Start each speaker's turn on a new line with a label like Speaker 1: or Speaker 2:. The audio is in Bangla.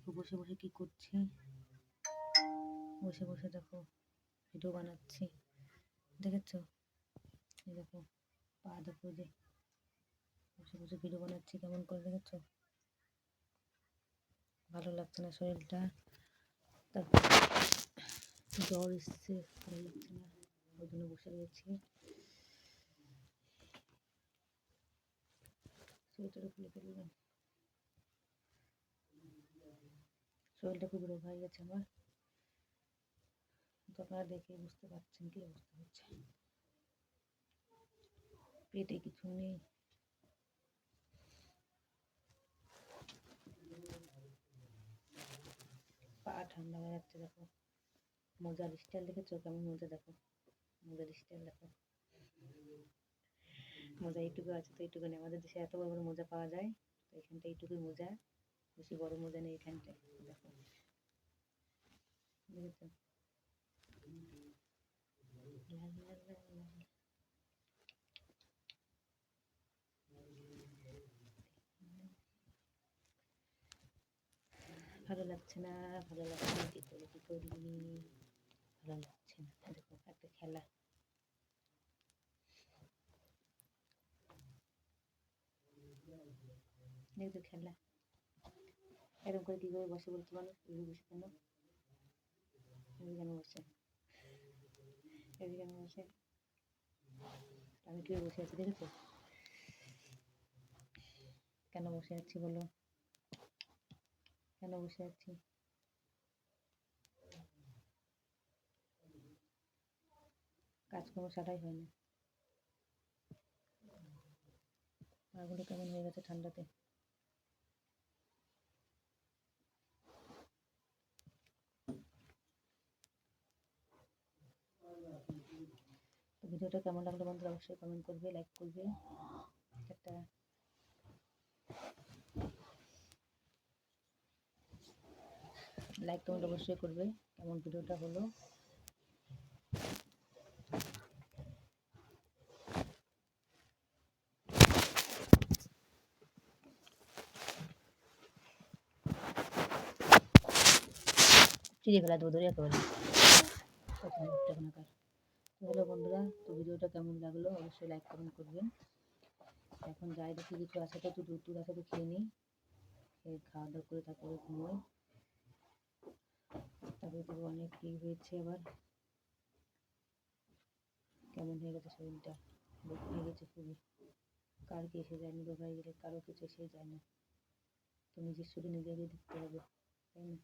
Speaker 1: দেখো বসে বসে কি করছি, বসে বসে দেখো ভিডিও বানাচ্ছি, দেখেছো? এই দেখো পা দেখো, যে বসে বসে ভিডিও বানাচ্ছি কেমন করে, দেখেছো? ভালো লাগছে না শরীরটা, তারপর জ্বর এসছে, ভালো লাগছে না, ওই জন্য বসে রয়েছি। সোয়েটারও খুলে ফেললাম, শরীরটা খুব রোগ হয়ে গেছে আমার, তো আপনারা দেখে বুঝতে পারছেন কি অবস্থা হচ্ছে, পেটে কিছু নেই, পা ঠান্ডা হয়ে যাচ্ছে। দেখো মোজার স্টাইল দেখেছো কেমন মোজা, দেখো মোজার স্টাইল দেখো, মোজা এইটুকু আছে তো এইটুকু নেই, আমাদের দেশে এত বড় বড় মোজা পাওয়া যায়, তো এখানটা এইটুকুই মোজা, বেশি বড় মোজা নেই এখানটায়, দেখো দেখেছো? ভালো লাগছে না, ভালো লাগছে না, কি করি কি করি, ভালো লাগছে না। দেখো একটা খেলা, দেখছো খেলা, এরকম করে কি করে বসে বলতে মানুষ, এভাবে বসে কেন, এভাবে কেন বসে, এভাবে কেন বসে, আমি কিভাবে বসে আছি দেখেছো? কেন বসে আছি বলো, কেন বসে আছি? কাজকর্ম সারাই হয় না, পাগুলো কেমন হয়ে গেছে ঠান্ডাতে। তো ভিডিওটা কেমন লাগলো বন্ধুরা অবশ্যই কমেন্ট করবে, লাইক করবে, একটা লাইক কমেন্ট অবশ্যই করবে কেমন ভিডিওটা হলো। চিড়ে ফেলা দেবো ধরে একেবারে, হ্যালো বন্ধুরা, তো ভিডিওটা কেমন লাগলো অবশ্যই লাইক কমেন্ট করবেন। এখন যাই দেখি কিছু আছে তো, দুধ টুধ আছে তো খেয়ে নিই, খেয়ে খাওয়া দাওয়া করে তারপরে ঘুমোই, তারপরে দেখবো অনেক কি হয়েছে আবার, কেমন হয়ে গেছে শরীরটা, রোগ হয়ে গেছে খুবই, কার কি এসে যায়নি, রোগ হয়ে গেলে কারো কিছু এসে যায় না, তো নিজের শরীর নিজেকে দেখতে হবে, তাই না?